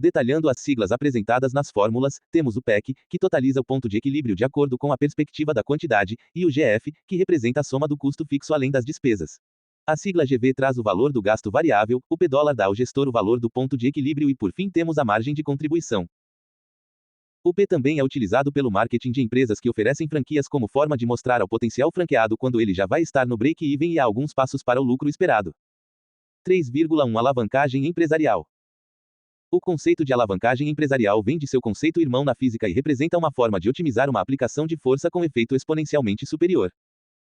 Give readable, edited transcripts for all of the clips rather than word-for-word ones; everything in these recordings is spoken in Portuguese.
Detalhando as siglas apresentadas nas fórmulas, temos o PEC, que totaliza o ponto de equilíbrio de acordo com a perspectiva da quantidade, e o GF, que representa a soma do custo fixo além das despesas. A sigla GV traz o valor do gasto variável, o P$ dá ao gestor o valor do ponto de equilíbrio e por fim temos a margem de contribuição. O P também é utilizado pelo marketing de empresas que oferecem franquias como forma de mostrar ao potencial franqueado quando ele já vai estar no break-even e há alguns passos para o lucro esperado. 3,1 Alavancagem empresarial. O conceito de alavancagem empresarial vem de seu conceito irmão na física e representa uma forma de otimizar uma aplicação de força com efeito exponencialmente superior.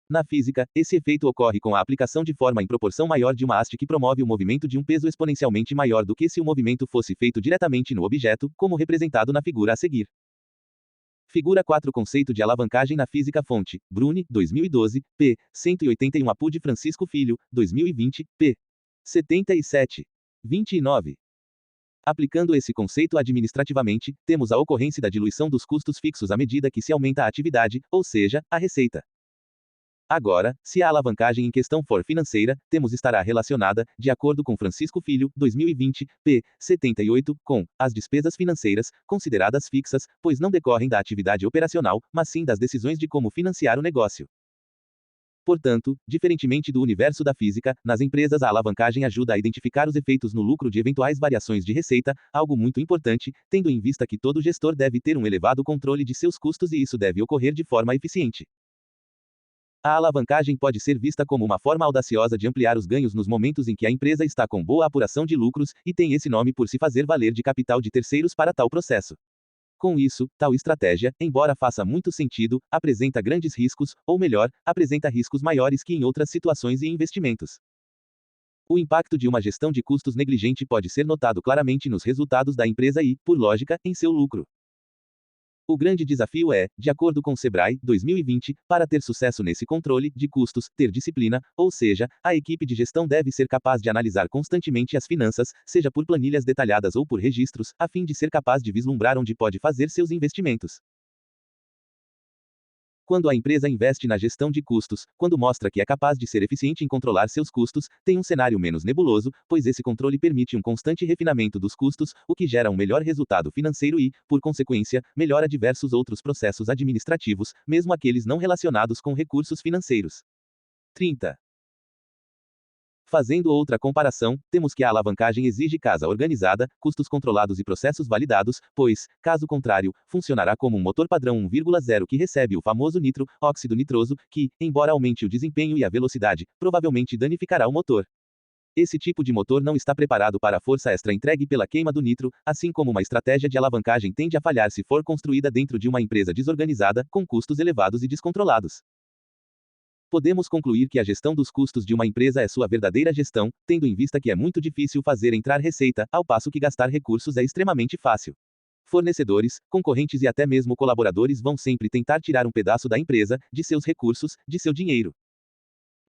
Na física, esse efeito ocorre com a aplicação de forma em proporção maior de uma haste que promove o movimento de um peso exponencialmente maior do que se o movimento fosse feito diretamente no objeto, como representado na figura a seguir. Figura 4 Conceito de alavancagem na física fonte, Bruni, 2012, p. 181 Apud Francisco Filho, 2020, p. 77. 29. Aplicando esse conceito administrativamente, temos a ocorrência da diluição dos custos fixos à medida que se aumenta a atividade, ou seja, a receita. Agora, se a alavancagem em questão for financeira, temos estará relacionada, de acordo com Francisco Filho, 2020, p. 78, com as despesas financeiras, consideradas fixas, pois não decorrem da atividade operacional, mas sim das decisões de como financiar o negócio. Portanto, diferentemente do universo da física, nas empresas a alavancagem ajuda a identificar os efeitos no lucro de eventuais variações de receita, algo muito importante, tendo em vista que todo gestor deve ter um elevado controle de seus custos e isso deve ocorrer de forma eficiente. A alavancagem pode ser vista como uma forma audaciosa de ampliar os ganhos nos momentos em que a empresa está com boa apuração de lucros, e tem esse nome por se fazer valer de capital de terceiros para tal processo. Com isso, tal estratégia, embora faça muito sentido, apresenta grandes riscos, ou melhor, apresenta riscos maiores que em outras situações e investimentos. O impacto de uma gestão de custos negligente pode ser notado claramente nos resultados da empresa e, por lógica, em seu lucro. O grande desafio é, de acordo com Sebrae, 2020, para ter sucesso nesse controle de custos, ter disciplina, ou seja, a equipe de gestão deve ser capaz de analisar constantemente as finanças, seja por planilhas detalhadas ou por registros, a fim de ser capaz de vislumbrar onde pode fazer seus investimentos. Quando a empresa investe na gestão de custos, quando mostra que é capaz de ser eficiente em controlar seus custos, tem um cenário menos nebuloso, pois esse controle permite um constante refinamento dos custos, o que gera um melhor resultado financeiro e, por consequência, melhora diversos outros processos administrativos, mesmo aqueles não relacionados com recursos financeiros. 30. Fazendo outra comparação, temos que a alavancagem exige casa organizada, custos controlados e processos validados, pois, caso contrário, funcionará como um motor padrão 1,0 que recebe o famoso nitro, óxido nitroso, que, embora aumente o desempenho e a velocidade, provavelmente danificará o motor. Esse tipo de motor não está preparado para a força extra entregue pela queima do nitro, assim como uma estratégia de alavancagem tende a falhar se for construída dentro de uma empresa desorganizada, com custos elevados e descontrolados. Podemos concluir que a gestão dos custos de uma empresa é sua verdadeira gestão, tendo em vista que é muito difícil fazer entrar receita, ao passo que gastar recursos é extremamente fácil. Fornecedores, concorrentes e até mesmo colaboradores vão sempre tentar tirar um pedaço da empresa, de seus recursos, de seu dinheiro.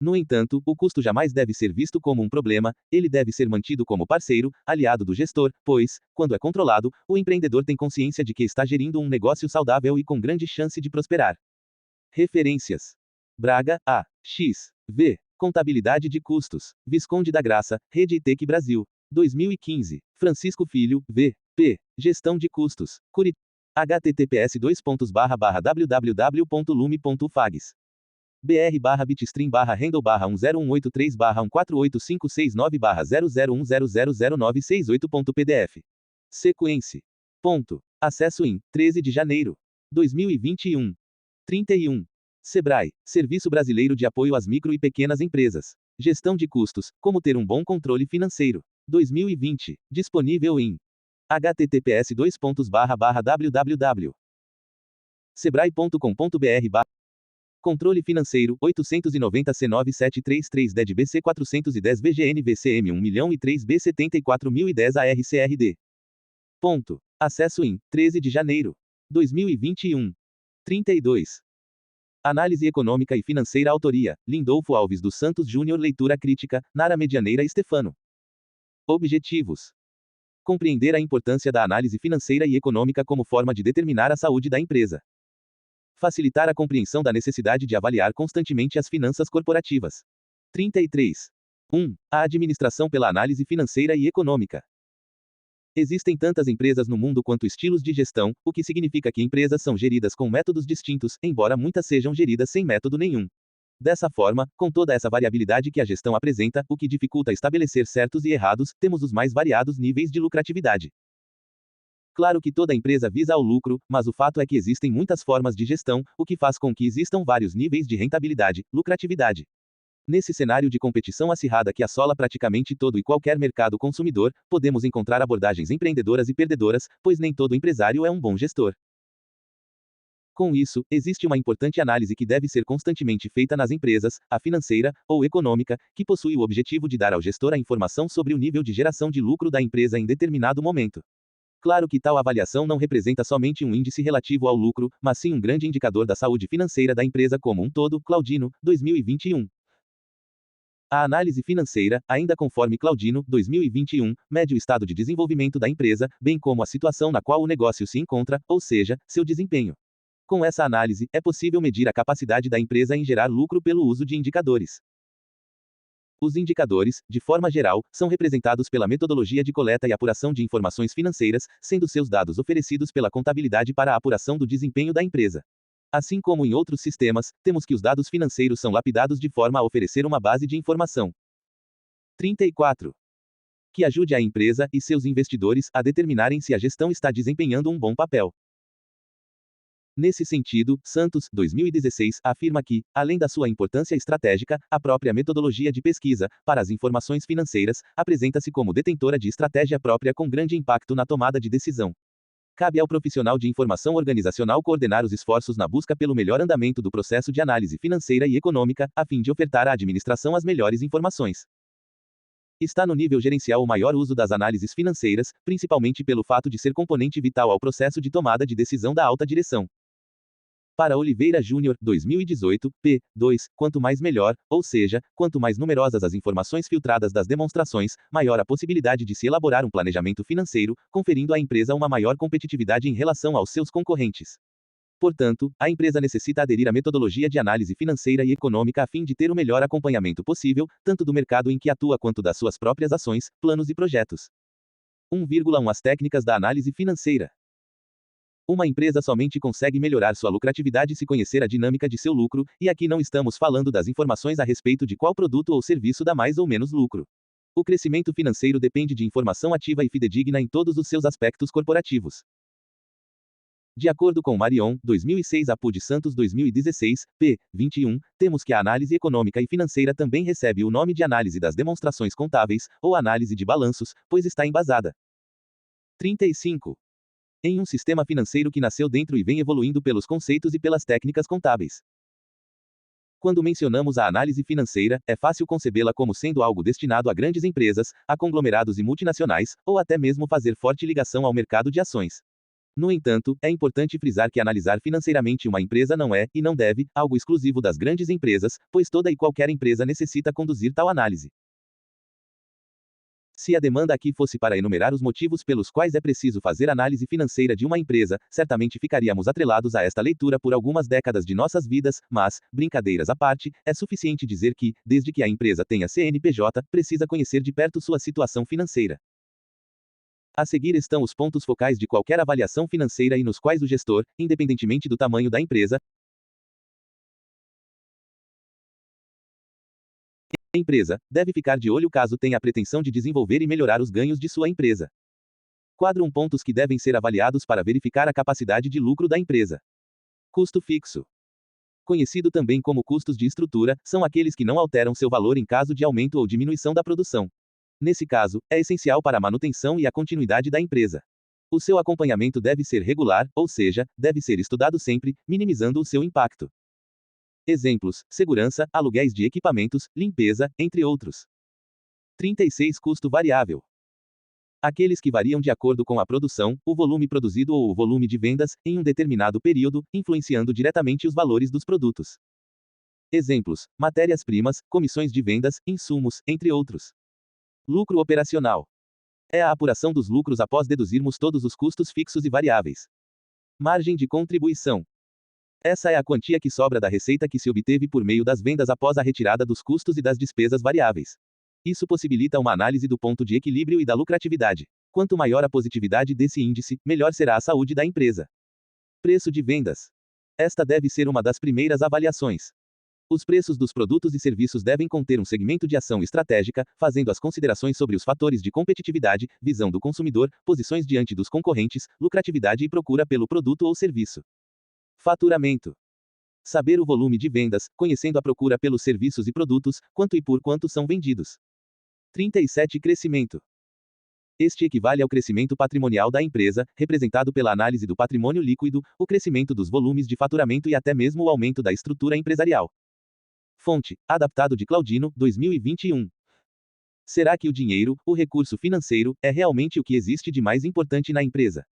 No entanto, o custo jamais deve ser visto como um problema, ele deve ser mantido como parceiro, aliado do gestor, pois, quando é controlado, o empreendedor tem consciência de que está gerindo um negócio saudável e com grande chance de prosperar. Referências: Braga, A. X. V. Contabilidade de custos. Visconde da Graça, Rede ITEC Brasil. 2015. Francisco Filho, V. P. Gestão de custos. Curitiba. https://www.lume.fags. br/bitstream/handle/10183/14856914010000968.pdf. Sequência. Ponto. Acesso em 13 de janeiro. 2021. 31. Sebrae, Serviço Brasileiro de Apoio às Micro e Pequenas Empresas. Gestão de custos, como ter um bom controle financeiro. 2020. Disponível em https://www. sebrae.com.br. Controle financeiro, 890 C9733 DED-BC 410 VGN VCM 1.003 B74010 ARCRD. Ponto. Acesso em 13 de janeiro. 2021. 32. Análise Econômica e Financeira. Autoria: Lindolfo Alves dos Santos Júnior. Leitura crítica: Nara Medianeira Stefano. Objetivos: compreender a importância da análise financeira e econômica como forma de determinar a saúde da empresa. Facilitar a compreensão da necessidade de avaliar constantemente as finanças corporativas. 33. 1. A administração pela análise financeira e econômica. Existem tantas empresas no mundo quanto estilos de gestão, o que significa que empresas são geridas com métodos distintos, embora muitas sejam geridas sem método nenhum. Dessa forma, com toda essa variabilidade que a gestão apresenta, o que dificulta estabelecer certos e errados, temos os mais variados níveis de lucratividade. Claro que toda empresa visa ao lucro, mas o fato é que existem muitas formas de gestão, o que faz com que existam vários níveis de rentabilidade, lucratividade. Nesse cenário de competição acirrada que assola praticamente todo e qualquer mercado consumidor, podemos encontrar abordagens empreendedoras e perdedoras, pois nem todo empresário é um bom gestor. Com isso, existe uma importante análise que deve ser constantemente feita nas empresas, a financeira, ou econômica, que possui o objetivo de dar ao gestor a informação sobre o nível de geração de lucro da empresa em determinado momento. Claro que tal avaliação não representa somente um índice relativo ao lucro, mas sim um grande indicador da saúde financeira da empresa como um todo, Claudino, 2021. A análise financeira, ainda conforme Claudino, 2021, mede o estado de desenvolvimento da empresa, bem como a situação na qual o negócio se encontra, ou seja, seu desempenho. Com essa análise, é possível medir a capacidade da empresa em gerar lucro pelo uso de indicadores. Os indicadores, de forma geral, são representados pela metodologia de coleta e apuração de informações financeiras, sendo seus dados oferecidos pela contabilidade para a apuração do desempenho da empresa. Assim como em outros sistemas, temos que os dados financeiros são lapidados de forma a oferecer uma base de informação. 34. Que ajude a empresa e seus investidores a determinarem se a gestão está desempenhando um bom papel. Nesse sentido, Santos, 2016, afirma que, além da sua importância estratégica, a própria metodologia de pesquisa, para as informações financeiras, apresenta-se como detentora de estratégia própria com grande impacto na tomada de decisão. Cabe ao profissional de informação organizacional coordenar os esforços na busca pelo melhor andamento do processo de análise financeira e econômica, a fim de ofertar à administração as melhores informações. Está no nível gerencial o maior uso das análises financeiras, principalmente pelo fato de ser componente vital ao processo de tomada de decisão da alta direção. Para Oliveira Júnior, 2018, p. 2, quanto mais melhor, ou seja, quanto mais numerosas as informações filtradas das demonstrações, maior a possibilidade de se elaborar um planejamento financeiro, conferindo à empresa uma maior competitividade em relação aos seus concorrentes. Portanto, a empresa necessita aderir à metodologia de análise financeira e econômica a fim de ter o melhor acompanhamento possível, tanto do mercado em que atua quanto das suas próprias ações, planos e projetos. 1,1 As técnicas da análise financeira. Uma empresa somente consegue melhorar sua lucratividade se conhecer a dinâmica de seu lucro, e aqui não estamos falando das informações a respeito de qual produto ou serviço dá mais ou menos lucro. O crescimento financeiro depende de informação ativa e fidedigna em todos os seus aspectos corporativos. De acordo com Marion, 2006 a PUD Santos 2016, p. 21, temos que a análise econômica e financeira também recebe o nome de análise das demonstrações contábeis, ou análise de balanços, pois está embasada. 35. Em um sistema financeiro que nasceu dentro e vem evoluindo pelos conceitos e pelas técnicas contábeis. Quando mencionamos a análise financeira, é fácil concebê-la como sendo algo destinado a grandes empresas, a conglomerados e multinacionais, ou até mesmo fazer forte ligação ao mercado de ações. No entanto, é importante frisar que analisar financeiramente uma empresa não é, e não deve, algo exclusivo das grandes empresas, pois toda e qualquer empresa necessita conduzir tal análise. Se a demanda aqui fosse para enumerar os motivos pelos quais é preciso fazer análise financeira de uma empresa, certamente ficaríamos atrelados a esta leitura por algumas décadas de nossas vidas, mas, brincadeiras à parte, é suficiente dizer que, desde que a empresa tenha CNPJ, precisa conhecer de perto sua situação financeira. A seguir estão os pontos focais de qualquer avaliação financeira e nos quais o gestor, independentemente do tamanho da empresa, deve ficar de olho caso tenha a pretensão de desenvolver e melhorar os ganhos de sua empresa. Quadro 1 Pontos que devem ser avaliados para verificar a capacidade de lucro da empresa. Custo fixo. Conhecido também como custos de estrutura, são aqueles que não alteram seu valor em caso de aumento ou diminuição da produção. Nesse caso, é essencial para a manutenção e a continuidade da empresa. O seu acompanhamento deve ser regular, ou seja, deve ser estudado sempre, minimizando o seu impacto. Exemplos: segurança, aluguéis de equipamentos, limpeza, entre outros. 36 Custo variável. Aqueles que variam de acordo com a produção, o volume produzido ou o volume de vendas, em um determinado período, influenciando diretamente os valores dos produtos. Exemplos: matérias-primas, comissões de vendas, insumos, entre outros. Lucro operacional. É a apuração dos lucros após deduzirmos todos os custos fixos e variáveis. Margem de contribuição. Essa é a quantia que sobra da receita que se obteve por meio das vendas após a retirada dos custos e das despesas variáveis. Isso possibilita uma análise do ponto de equilíbrio e da lucratividade. Quanto maior a positividade desse índice, melhor será a saúde da empresa. Preço de vendas. Esta deve ser uma das primeiras avaliações. Os preços dos produtos e serviços devem conter um segmento de ação estratégica, fazendo as considerações sobre os fatores de competitividade, visão do consumidor, posições diante dos concorrentes, lucratividade e procura pelo produto ou serviço. Faturamento. Saber o volume de vendas, conhecendo a procura pelos serviços e produtos, quanto e por quanto são vendidos. 37. Crescimento. Este equivale ao crescimento patrimonial da empresa, representado pela análise do patrimônio líquido, o crescimento dos volumes de faturamento e até mesmo o aumento da estrutura empresarial. Fonte: adaptado de Claudino, 2021. Será que o dinheiro, o recurso financeiro, é realmente o que existe de mais importante na empresa?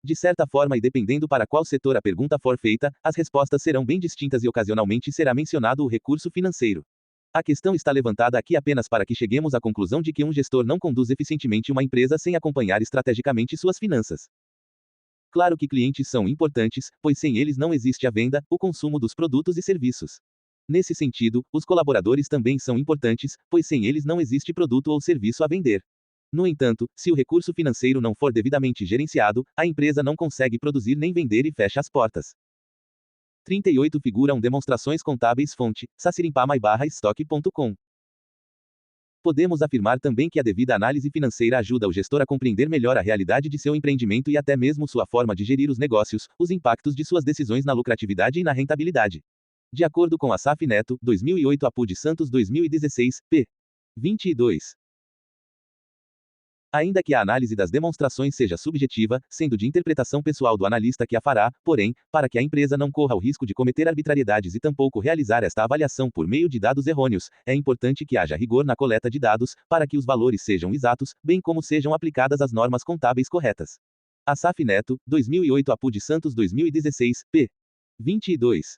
De certa forma e dependendo para qual setor a pergunta for feita, as respostas serão bem distintas e ocasionalmente será mencionado o recurso financeiro. A questão está levantada aqui apenas para que cheguemos à conclusão de que um gestor não conduz eficientemente uma empresa sem acompanhar estrategicamente suas finanças. Claro que clientes são importantes, pois sem eles não existe a venda, o consumo dos produtos e serviços. Nesse sentido, os colaboradores também são importantes, pois sem eles não existe produto ou serviço a vender. No entanto, se o recurso financeiro não for devidamente gerenciado, a empresa não consegue produzir nem vender e fecha as portas. 38 Figuram demonstrações contábeis. Fonte: sacirimpamai-stock.com. Podemos afirmar também que a devida análise financeira ajuda o gestor a compreender melhor a realidade de seu empreendimento e até mesmo sua forma de gerir os negócios, os impactos de suas decisões na lucratividade e na rentabilidade. De acordo com Assaf Neto, 2008 Apud Santos 2016, p. 22. Ainda que a análise das demonstrações seja subjetiva, sendo de interpretação pessoal do analista que a fará, porém, para que a empresa não corra o risco de cometer arbitrariedades e tampouco realizar esta avaliação por meio de dados errôneos, é importante que haja rigor na coleta de dados, para que os valores sejam exatos, bem como sejam aplicadas as normas contábeis corretas. Assaf Neto, 2008 Apud Santos 2016, p. 22.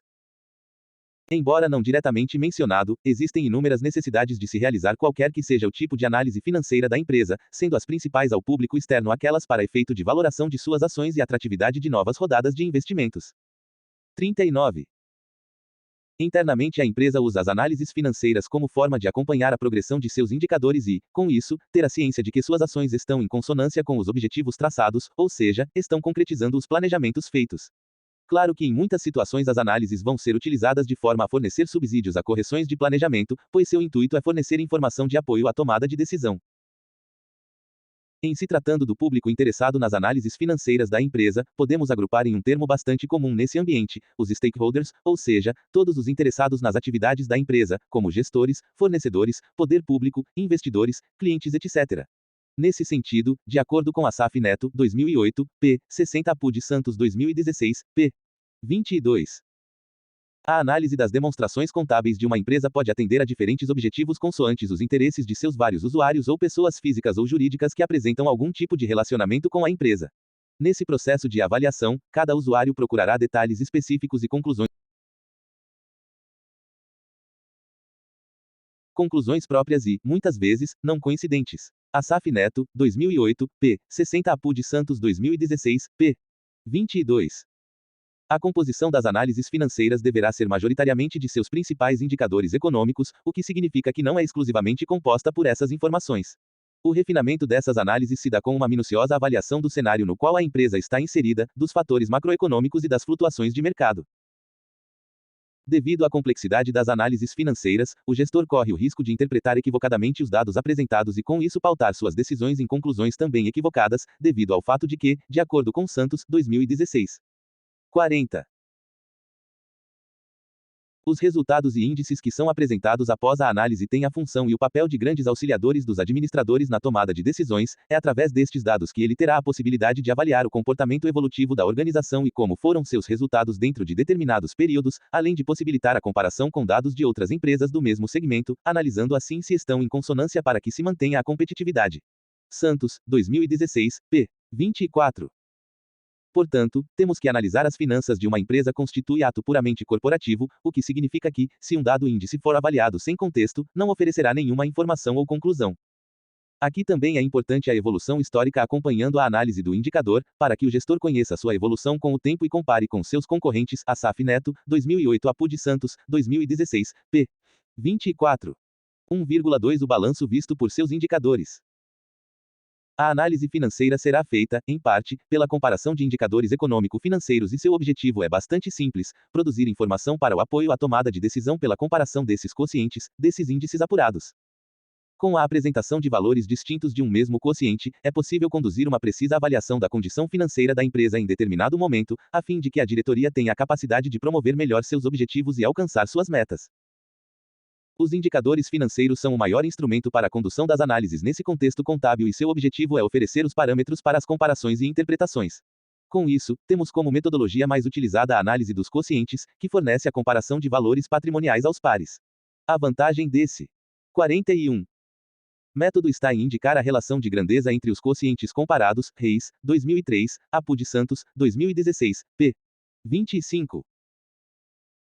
Embora não diretamente mencionado, existem inúmeras necessidades de se realizar qualquer que seja o tipo de análise financeira da empresa, sendo as principais ao público externo aquelas para efeito de valoração de suas ações e atratividade de novas rodadas de investimentos. 39. Internamente a empresa usa as análises financeiras como forma de acompanhar a progressão de seus indicadores e, com isso, ter a ciência de que suas ações estão em consonância com os objetivos traçados, ou seja, estão concretizando os planejamentos feitos. Claro que em muitas situações as análises vão ser utilizadas de forma a fornecer subsídios a correções de planejamento, pois seu intuito é fornecer informação de apoio à tomada de decisão. Em se tratando do público interessado nas análises financeiras da empresa, podemos agrupar em um termo bastante comum nesse ambiente, os stakeholders, ou seja, todos os interessados nas atividades da empresa, como gestores, fornecedores, poder público, investidores, clientes, etc. Nesse sentido, de acordo com Assaf Neto, 2008, p. 60 Apud Santos 2016, p. 22. A análise das demonstrações contábeis de uma empresa pode atender a diferentes objetivos consoantes os interesses de seus vários usuários ou pessoas físicas ou jurídicas que apresentam algum tipo de relacionamento com a empresa. Nesse processo de avaliação, cada usuário procurará detalhes específicos e conclusões próprias e, muitas vezes, não coincidentes. Assaf Neto, 2008, p. 60 Apud Santos 2016, p. 22. A composição das análises financeiras deverá ser majoritariamente de seus principais indicadores econômicos, o que significa que não é exclusivamente composta por essas informações. O refinamento dessas análises se dá com uma minuciosa avaliação do cenário no qual a empresa está inserida, dos fatores macroeconômicos e das flutuações de mercado. Devido à complexidade das análises financeiras, o gestor corre o risco de interpretar equivocadamente os dados apresentados e com isso pautar suas decisões em conclusões também equivocadas, devido ao fato de que, de acordo com Santos, 2016. 40. Os resultados e índices que são apresentados após a análise têm a função e o papel de grandes auxiliadores dos administradores na tomada de decisões, é através destes dados que ele terá a possibilidade de avaliar o comportamento evolutivo da organização e como foram seus resultados dentro de determinados períodos, além de possibilitar a comparação com dados de outras empresas do mesmo segmento, analisando assim se estão em consonância para que se mantenha a competitividade. Santos, 2016, p. 24. Portanto, temos que analisar as finanças de uma empresa constitui ato puramente corporativo, o que significa que, se um dado índice for avaliado sem contexto, não oferecerá nenhuma informação ou conclusão. Aqui também é importante a evolução histórica acompanhando a análise do indicador, para que o gestor conheça sua evolução com o tempo e compare com seus concorrentes. Assaf Neto, 2008 Apud Santos, 2016, p. 24. 1,2 O balanço visto por seus indicadores. A análise financeira será feita, em parte, pela comparação de indicadores econômico-financeiros e seu objetivo é bastante simples: produzir informação para o apoio à tomada de decisão pela comparação desses quocientes, desses índices apurados. Com a apresentação de valores distintos de um mesmo quociente, é possível conduzir uma precisa avaliação da condição financeira da empresa em determinado momento, a fim de que a diretoria tenha a capacidade de promover melhor seus objetivos e alcançar suas metas. Os indicadores financeiros são o maior instrumento para a condução das análises nesse contexto contábil e seu objetivo é oferecer os parâmetros para as comparações e interpretações. Com isso, temos como metodologia mais utilizada a análise dos quocientes, que fornece a comparação de valores patrimoniais aos pares. A vantagem desse 41 método está em indicar a relação de grandeza entre os quocientes comparados, Reis, 2003, Apud Santos, 2016, p. 25.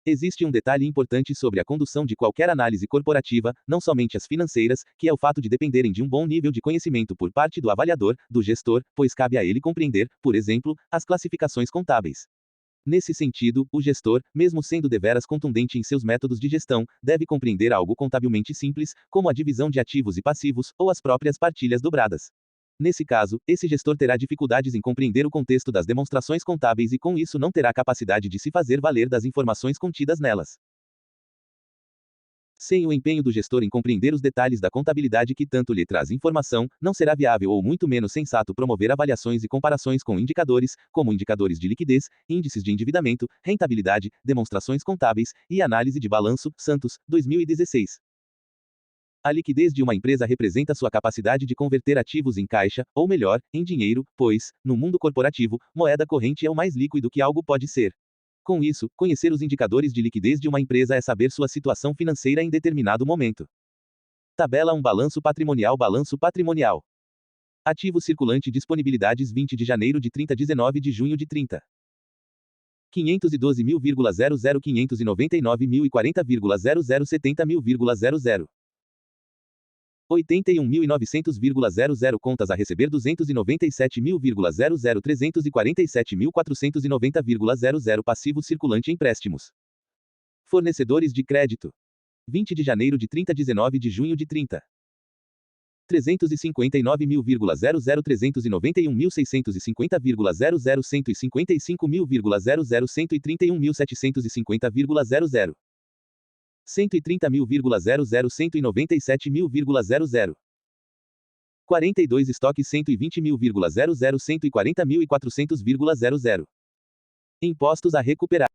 Existe um detalhe importante sobre a condução de qualquer análise corporativa, não somente as financeiras, que é o fato de dependerem de um bom nível de conhecimento por parte do avaliador, do gestor, pois cabe a ele compreender, por exemplo, as classificações contábeis. Nesse sentido, o gestor, mesmo sendo deveras contundente em seus métodos de gestão, deve compreender algo contabilmente simples, como a divisão de ativos e passivos, ou as próprias partilhas dobradas. Nesse caso, esse gestor terá dificuldades em compreender o contexto das demonstrações contábeis e com isso não terá capacidade de se fazer valer das informações contidas nelas. Sem o empenho do gestor em compreender os detalhes da contabilidade que tanto lhe traz informação, não será viável ou muito menos sensato promover avaliações e comparações com indicadores, como indicadores de liquidez, índices de endividamento, rentabilidade, demonstrações contábeis e análise de balanço. Santos, 2016. A liquidez de uma empresa representa sua capacidade de converter ativos em caixa, ou melhor, em dinheiro, pois, no mundo corporativo, moeda corrente é o mais líquido que algo pode ser. Com isso, conhecer os indicadores de liquidez de uma empresa é saber sua situação financeira em determinado momento. Tabela 1 Balanço patrimonial. Ativo circulante disponibilidades 20 de janeiro de 30 19 de junho de 30. 512.000,00 599.040,00 81.900,00 contas a receber 297.000,00 347.490,00 passivo circulante empréstimos. Fornecedores de crédito. 20 de janeiro de 30 19 de junho de 30. 359.000,00 391.650,00 155.000,00 131.750,00 130.000,00 197.000,00 42 estoque 120.000,00 140.400,00 Impostos a recuperar.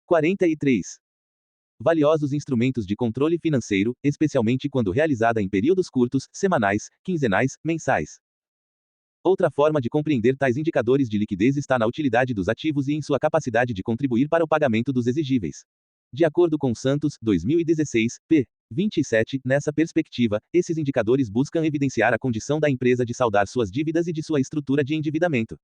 Quarenta e três. Valiosos instrumentos de controle financeiro, especialmente quando realizada em períodos curtos, semanais, quinzenais, mensais. Outra forma de compreender tais indicadores de liquidez está na utilidade dos ativos e em sua capacidade de contribuir para o pagamento dos exigíveis. De acordo com Santos, 2016, p. 27, nessa perspectiva, esses indicadores buscam evidenciar a condição da empresa de saldar suas dívidas e de sua estrutura de endividamento.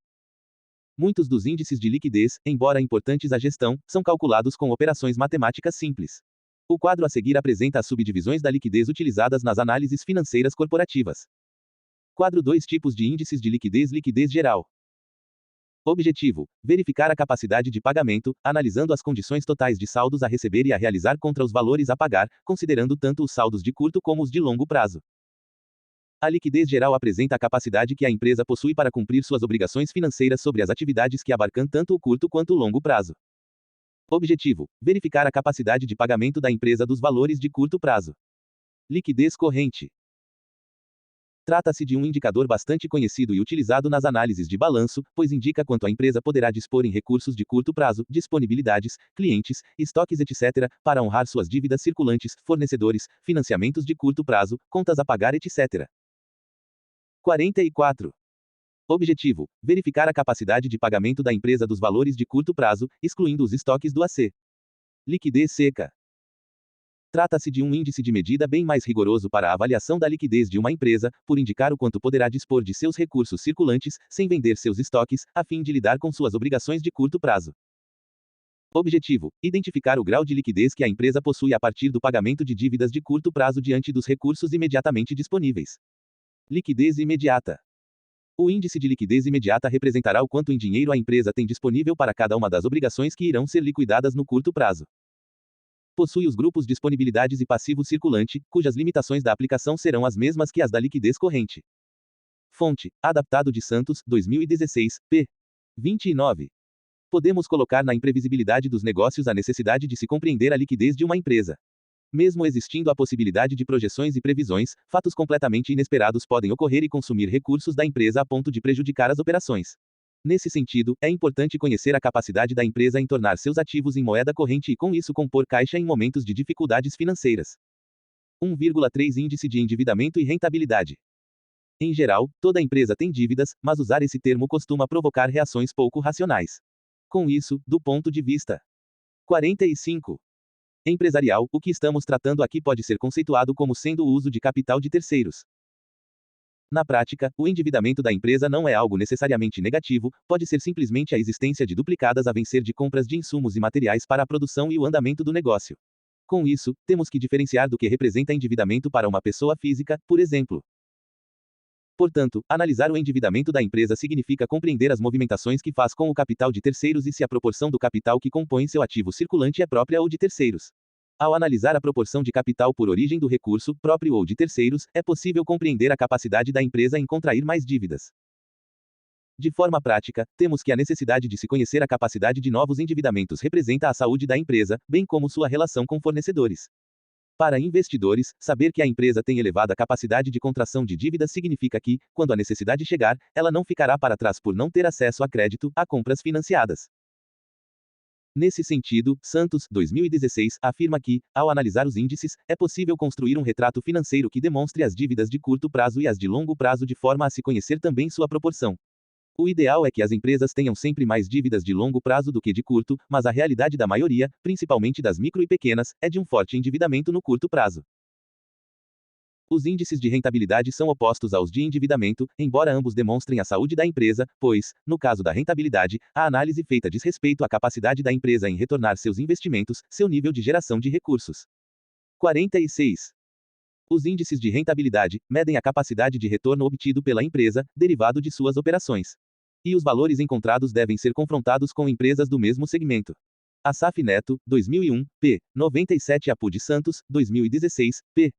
Muitos dos índices de liquidez, embora importantes à gestão, são calculados com operações matemáticas simples. O quadro a seguir apresenta as subdivisões da liquidez utilizadas nas análises financeiras corporativas. Quadro 2 Tipos de índices de liquidez. Liquidez geral. Objetivo: verificar a capacidade de pagamento, analisando as condições totais de saldos a receber e a realizar contra os valores a pagar, considerando tanto os saldos de curto como os de longo prazo. A liquidez geral apresenta a capacidade que a empresa possui para cumprir suas obrigações financeiras sobre as atividades que abarcam tanto o curto quanto o longo prazo. Objetivo: verificar a capacidade de pagamento da empresa dos valores de curto prazo. Liquidez corrente. Trata-se de um indicador bastante conhecido e utilizado nas análises de balanço, pois indica quanto a empresa poderá dispor em recursos de curto prazo, disponibilidades, clientes, estoques, etc., para honrar suas dívidas circulantes, fornecedores, financiamentos de curto prazo, contas a pagar, etc. 44. Objetivo: verificar a capacidade de pagamento da empresa dos valores de curto prazo, excluindo os estoques do AC. Liquidez seca. Trata-se de um índice de medida bem mais rigoroso para a avaliação da liquidez de uma empresa, por indicar o quanto poderá dispor de seus recursos circulantes, sem vender seus estoques, a fim de lidar com suas obrigações de curto prazo. Objetivo: identificar o grau de liquidez que a empresa possui a partir do pagamento de dívidas de curto prazo diante dos recursos imediatamente disponíveis. Liquidez imediata. O índice de liquidez imediata representará o quanto em dinheiro a empresa tem disponível para cada uma das obrigações que irão ser liquidadas no curto prazo. Possui os grupos disponibilidades e passivo circulante, cujas limitações da aplicação serão as mesmas que as da liquidez corrente. Fonte: Adaptado de Santos, 2016, p. 29. Podemos colocar na imprevisibilidade dos negócios a necessidade de se compreender a liquidez de uma empresa. Mesmo existindo a possibilidade de projeções e previsões, fatos completamente inesperados podem ocorrer e consumir recursos da empresa a ponto de prejudicar as operações. Nesse sentido, é importante conhecer a capacidade da empresa em tornar seus ativos em moeda corrente e com isso compor caixa em momentos de dificuldades financeiras. 1,3 Índice de endividamento e rentabilidade. Em geral, toda empresa tem dívidas, mas usar esse termo costuma provocar reações pouco racionais. Com isso, do ponto de vista 45. Empresarial, o que estamos tratando aqui pode ser conceituado como sendo o uso de capital de terceiros. Na prática, o endividamento da empresa não é algo necessariamente negativo, pode ser simplesmente a existência de duplicadas a vencer de compras de insumos e materiais para a produção e o andamento do negócio. Com isso, temos que diferenciar do que representa endividamento para uma pessoa física, por exemplo. Portanto, analisar o endividamento da empresa significa compreender as movimentações que faz com o capital de terceiros e se a proporção do capital que compõe seu ativo circulante é própria ou de terceiros. Ao analisar a proporção de capital por origem do recurso, próprio ou de terceiros, é possível compreender a capacidade da empresa em contrair mais dívidas. De forma prática, temos que a necessidade de se conhecer a capacidade de novos endividamentos representa a saúde da empresa, bem como sua relação com fornecedores. Para investidores, saber que a empresa tem elevada capacidade de contração de dívidas significa que, quando a necessidade chegar, ela não ficará para trás por não ter acesso a crédito, a compras financiadas. Nesse sentido, Santos, 2016, afirma que, ao analisar os índices, é possível construir um retrato financeiro que demonstre as dívidas de curto prazo e as de longo prazo de forma a se conhecer também sua proporção. O ideal é que as empresas tenham sempre mais dívidas de longo prazo do que de curto, mas a realidade da maioria, principalmente das micro e pequenas, é de um forte endividamento no curto prazo. Os índices de rentabilidade são opostos aos de endividamento, embora ambos demonstrem a saúde da empresa, pois, no caso da rentabilidade, a análise feita diz respeito à capacidade da empresa em retornar seus investimentos, seu nível de geração de recursos. 46. Os índices de rentabilidade medem a capacidade de retorno obtido pela empresa, derivado de suas operações. E os valores encontrados devem ser confrontados com empresas do mesmo segmento. Assaf Neto, 2001, p. 97 Apu de Santos, 2016, p.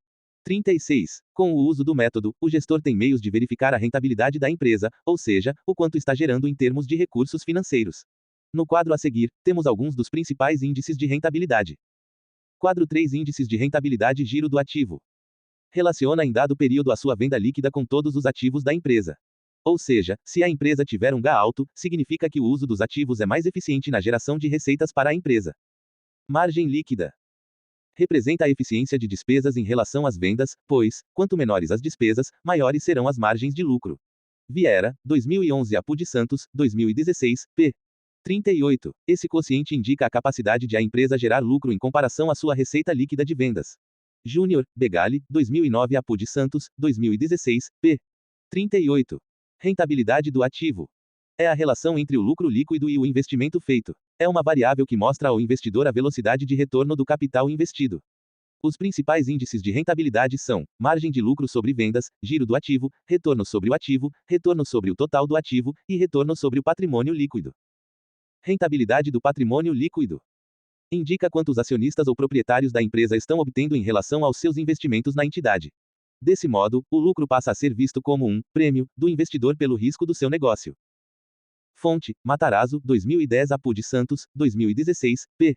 36. Com o uso do método, o gestor tem meios de verificar a rentabilidade da empresa, ou seja, o quanto está gerando em termos de recursos financeiros. No quadro a seguir, temos alguns dos principais índices de rentabilidade. Quadro 3 Índices de rentabilidade giro do ativo. Relaciona em dado período a sua venda líquida com todos os ativos da empresa. Ou seja, se a empresa tiver um GA alto, significa que o uso dos ativos é mais eficiente na geração de receitas para a empresa. Margem líquida. Representa a eficiência de despesas em relação às vendas, pois, quanto menores as despesas, maiores serão as margens de lucro. Vieira, 2011 Apu de Santos, 2016, p. 38. Esse quociente indica a capacidade de a empresa gerar lucro em comparação à sua receita líquida de vendas. Júnior, Begali, 2009 Apu de Santos, 2016, p. 38. Rentabilidade do ativo. É a relação entre o lucro líquido e o investimento feito. É uma variável que mostra ao investidor a velocidade de retorno do capital investido. Os principais índices de rentabilidade são: margem de lucro sobre vendas, giro do ativo, retorno sobre o ativo, retorno sobre o total do ativo e retorno sobre o patrimônio líquido. Rentabilidade do patrimônio líquido. Indica quanto os acionistas ou proprietários da empresa estão obtendo em relação aos seus investimentos na entidade. Desse modo, o lucro passa a ser visto como um prêmio do investidor pelo risco do seu negócio. Fonte: Matarazzo, 2010 Apu de Santos, 2016, p.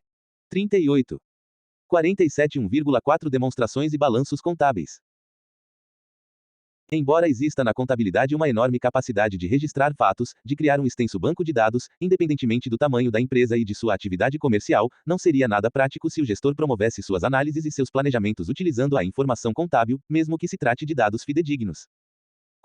38. 47 1,4 Demonstrações e balanços contábeis. Embora exista na contabilidade uma enorme capacidade de registrar fatos, de criar um extenso banco de dados, independentemente do tamanho da empresa e de sua atividade comercial, não seria nada prático se o gestor promovesse suas análises e seus planejamentos utilizando a informação contábil, mesmo que se trate de dados fidedignos.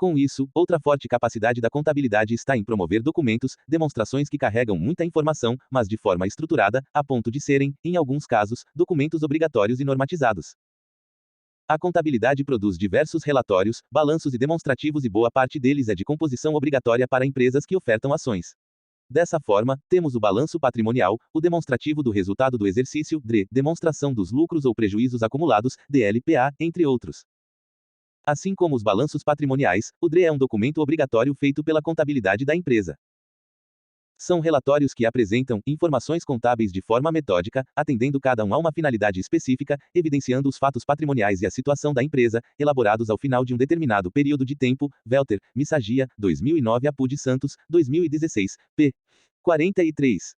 Com isso, outra forte capacidade da contabilidade está em promover documentos, demonstrações que carregam muita informação, mas de forma estruturada, a ponto de serem, em alguns casos, documentos obrigatórios e normatizados. A contabilidade produz diversos relatórios, balanços e demonstrativos e boa parte deles é de composição obrigatória para empresas que ofertam ações. Dessa forma, temos o balanço patrimonial, o demonstrativo do resultado do exercício, DRE, demonstração dos lucros ou prejuízos acumulados, DLPA, entre outros. Assim como os balanços patrimoniais, o DRE é um documento obrigatório feito pela contabilidade da empresa. São relatórios que apresentam informações contábeis de forma metódica, atendendo cada um a uma finalidade específica, evidenciando os fatos patrimoniais e a situação da empresa, elaborados ao final de um determinado período de tempo. Welter, Missagia, 2009 Apud Santos, 2016, p. 43.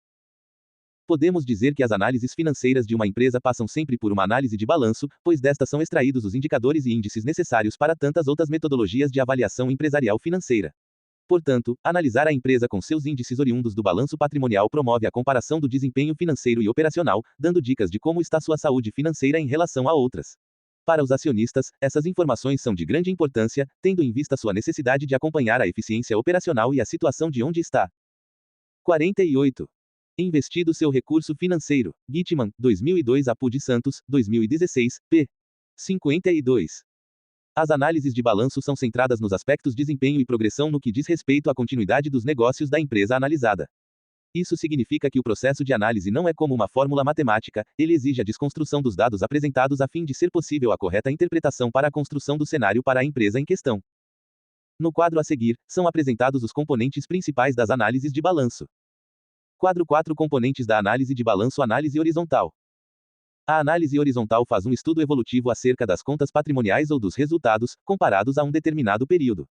Podemos dizer que as análises financeiras de uma empresa passam sempre por uma análise de balanço, pois destas são extraídos os indicadores e índices necessários para tantas outras metodologias de avaliação empresarial financeira. Portanto, analisar a empresa com seus índices oriundos do balanço patrimonial promove a comparação do desempenho financeiro e operacional, dando dicas de como está sua saúde financeira em relação a outras. Para os acionistas, essas informações são de grande importância, tendo em vista sua necessidade de acompanhar a eficiência operacional e a situação de onde está. 48. Investido seu recurso financeiro. Gitman, 2002 Apud Santos, 2016, p. 52. As análises de balanço são centradas nos aspectos desempenho e progressão no que diz respeito à continuidade dos negócios da empresa analisada. Isso significa que o processo de análise não é como uma fórmula matemática, ele exige a desconstrução dos dados apresentados a fim de ser possível a correta interpretação para a construção do cenário para a empresa em questão. No quadro a seguir, são apresentados os componentes principais das análises de balanço. Quadro 4 Componentes da análise de balanço. Análise horizontal. A análise horizontal faz um estudo evolutivo acerca das contas patrimoniais ou dos resultados, comparados a um determinado período.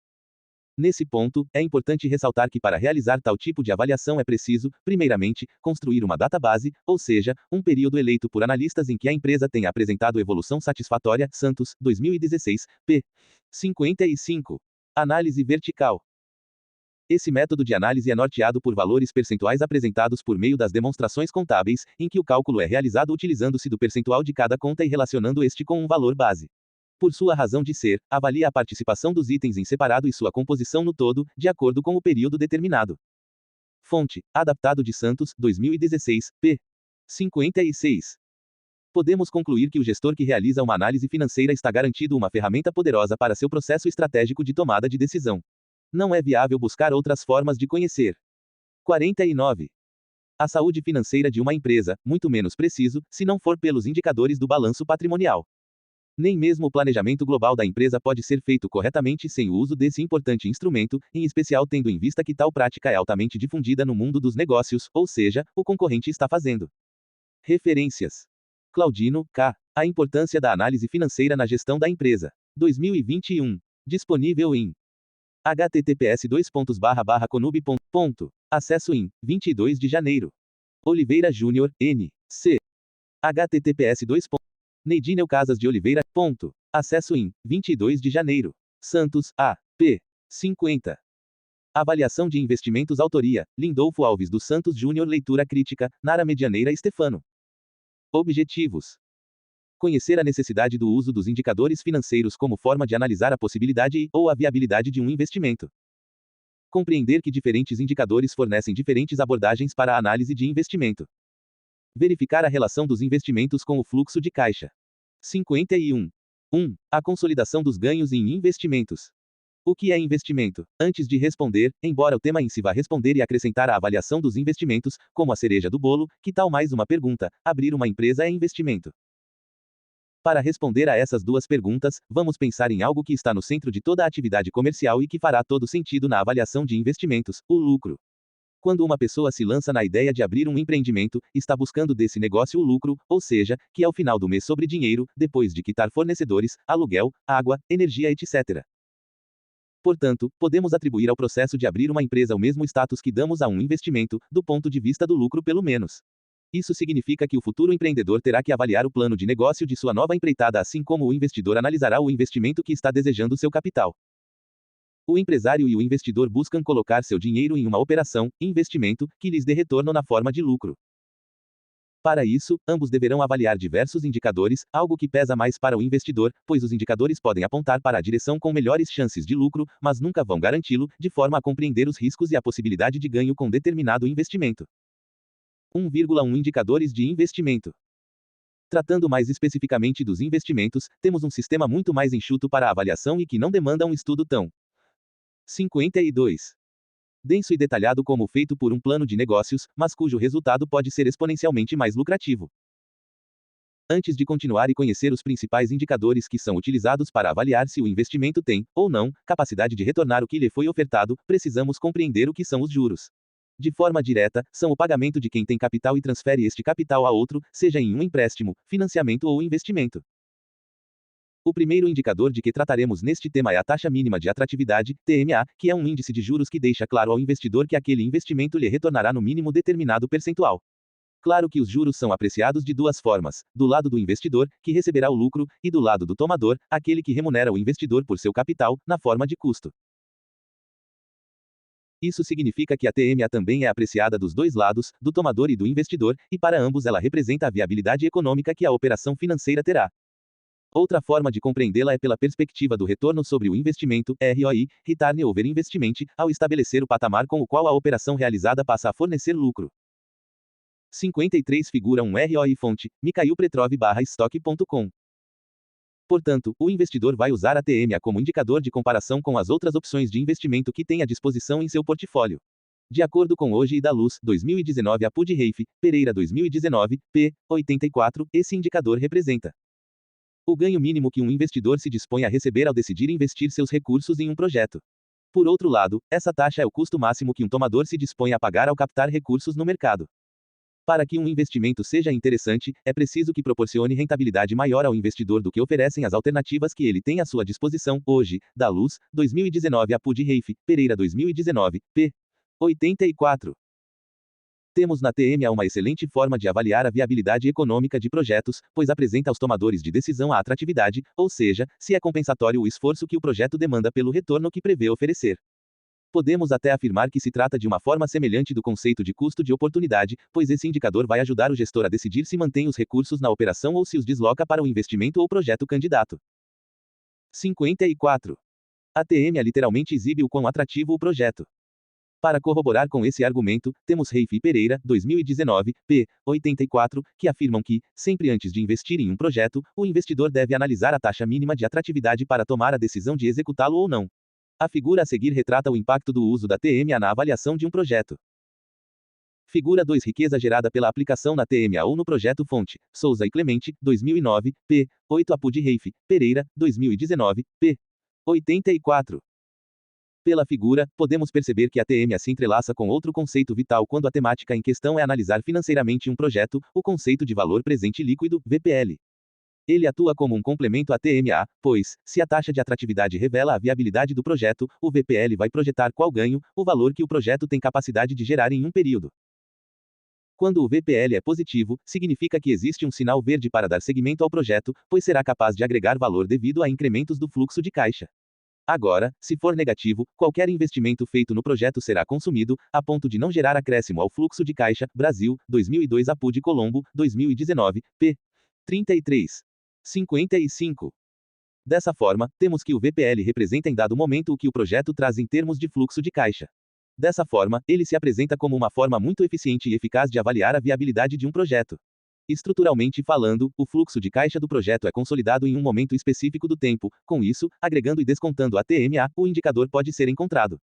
Nesse ponto, é importante ressaltar que para realizar tal tipo de avaliação é preciso, primeiramente, construir uma database, ou seja, um período eleito por analistas em que a empresa tenha apresentado evolução satisfatória. Santos, 2016, p. 55. Análise vertical. Esse método de análise é norteado por valores percentuais apresentados por meio das demonstrações contábeis, em que o cálculo é realizado utilizando-se do percentual de cada conta e relacionando este com um valor base. Por sua razão de ser, avalia a participação dos itens em separado e sua composição no todo, de acordo com o período determinado. Fonte: Adaptado de Santos, 2016, p. 56. Podemos concluir que o gestor que realiza uma análise financeira está garantido uma ferramenta poderosa para seu processo estratégico de tomada de decisão. Não é viável buscar outras formas de conhecer. 49. A saúde financeira de uma empresa, muito menos preciso, se não for pelos indicadores do balanço patrimonial. Nem mesmo o planejamento global da empresa pode ser feito corretamente sem o uso desse importante instrumento, em especial tendo em vista que tal prática é altamente difundida no mundo dos negócios, ou seja, o concorrente está fazendo. Referências. Claudino, K. A importância da análise financeira na gestão da empresa. 2021. Disponível em https://conub. Acesso em 22 de janeiro. Oliveira Júnior, N. C. https://. Neidinel Casas de Oliveira. Acesso em 22 de janeiro. Santos, A. P. 50. Avaliação de investimentos. Autoria: Lindolfo Alves dos Santos Júnior. Leitura crítica: Nara Medianeira Stefano. Objetivos: conhecer a necessidade do uso dos indicadores financeiros como forma de analisar a possibilidade ou a viabilidade de um investimento. Compreender que diferentes indicadores fornecem diferentes abordagens para a análise de investimento. Verificar a relação dos investimentos com o fluxo de caixa. 51. 1. A consolidação dos ganhos em investimentos. O que é investimento? Antes de responder, embora o tema em si vá responder e acrescentar a avaliação dos investimentos, como a cereja do bolo, que tal mais uma pergunta: abrir uma empresa é investimento? Para responder a essas duas perguntas, vamos pensar em algo que está no centro de toda a atividade comercial e que fará todo sentido na avaliação de investimentos: o lucro. Quando uma pessoa se lança na ideia de abrir um empreendimento, está buscando desse negócio o lucro, ou seja, que ao final do mês sobre dinheiro, depois de quitar fornecedores, aluguel, água, energia, etc. Portanto, podemos atribuir ao processo de abrir uma empresa o mesmo status que damos a um investimento, do ponto de vista do lucro pelo menos. Isso significa que o futuro empreendedor terá que avaliar o plano de negócio de sua nova empreitada, assim como o investidor analisará o investimento que está desejando seu capital. O empresário e o investidor buscam colocar seu dinheiro em uma operação, investimento, que lhes dê retorno na forma de lucro. Para isso, ambos deverão avaliar diversos indicadores, algo que pesa mais para o investidor, pois os indicadores podem apontar para a direção com melhores chances de lucro, mas nunca vão garanti-lo, de forma a compreender os riscos e a possibilidade de ganho com determinado investimento. 1,1 Indicadores de investimento. Tratando mais especificamente dos investimentos, temos um sistema muito mais enxuto para a avaliação e que não demanda um estudo tão 52. Denso e detalhado como feito por um plano de negócios, mas cujo resultado pode ser exponencialmente mais lucrativo. Antes de continuar e conhecer os principais indicadores que são utilizados para avaliar se o investimento tem, ou não, capacidade de retornar o que lhe foi ofertado, precisamos compreender o que são os juros. De forma direta, são o pagamento de quem tem capital e transfere este capital a outro, seja em um empréstimo, financiamento ou investimento. O primeiro indicador de que trataremos neste tema é a taxa mínima de atratividade, TMA, que é um índice de juros que deixa claro ao investidor que aquele investimento lhe retornará no mínimo determinado percentual. Claro que os juros são apreciados de duas formas: do lado do investidor, que receberá o lucro, e do lado do tomador, aquele que remunera o investidor por seu capital, na forma de custo. Isso significa que a TMA também é apreciada dos dois lados, do tomador e do investidor, e para ambos ela representa a viabilidade econômica que a operação financeira terá. Outra forma de compreendê-la é pela perspectiva do retorno sobre o investimento, ROI, Return over Investment, ao estabelecer o patamar com o qual a operação realizada passa a fornecer lucro. 53 Figura 1 ROI Fonte, Mikhail Petrov/stock.com. Portanto, o investidor vai usar a TMA como indicador de comparação com as outras opções de investimento que tem à disposição em seu portfólio. De acordo com Hoje e da Luz, 2019 Apud Reife, Pereira 2019, p. 84, esse indicador representa o ganho mínimo que um investidor se dispõe a receber ao decidir investir seus recursos em um projeto. Por outro lado, essa taxa é o custo máximo que um tomador se dispõe a pagar ao captar recursos no mercado. Para que um investimento seja interessante, é preciso que proporcione rentabilidade maior ao investidor do que oferecem as alternativas que ele tem à sua disposição. Hoje, da Luz, 2019 Apud Reife, Pereira 2019, p. 84. Temos na TMA uma excelente forma de avaliar a viabilidade econômica de projetos, pois apresenta aos tomadores de decisão a atratividade, ou seja, se é compensatório o esforço que o projeto demanda pelo retorno que prevê oferecer. Podemos até afirmar que se trata de uma forma semelhante do conceito de custo de oportunidade, pois esse indicador vai ajudar o gestor a decidir se mantém os recursos na operação ou se os desloca para o investimento ou projeto candidato. 54. A TMA literalmente exibe o quão atrativo o projeto. Para corroborar com esse argumento, temos Reife e Pereira, 2019, p. 84, que afirmam que, sempre antes de investir em um projeto, o investidor deve analisar a taxa mínima de atratividade para tomar a decisão de executá-lo ou não. A figura a seguir retrata o impacto do uso da TMA na avaliação de um projeto. Figura 2 Riqueza gerada pela aplicação na TMA ou no projeto fonte, Souza e Clemente, 2009, p. 8 Apud Reife, Pereira, 2019, p. 84. Pela figura, podemos perceber que a TMA se entrelaça com outro conceito vital quando a temática em questão é analisar financeiramente um projeto, o conceito de valor presente líquido, VPL. Ele atua como um complemento à TMA, pois, se a taxa de atratividade revela a viabilidade do projeto, o VPL vai projetar qual ganho, o valor que o projeto tem capacidade de gerar em um período. Quando o VPL é positivo, significa que existe um sinal verde para dar seguimento ao projeto, pois será capaz de agregar valor devido a incrementos do fluxo de caixa. Agora, se for negativo, qualquer investimento feito no projeto será consumido, a ponto de não gerar acréscimo ao fluxo de caixa. Brasil, 2002 Apud Colombo, 2019, p. 33. 55. Dessa forma, temos que o VPL representa em dado momento o que o projeto traz em termos de fluxo de caixa. Dessa forma, ele se apresenta como uma forma muito eficiente e eficaz de avaliar a viabilidade de um projeto. Estruturalmente falando, o fluxo de caixa do projeto é consolidado em um momento específico do tempo, com isso, agregando e descontando a TMA, o indicador pode ser encontrado.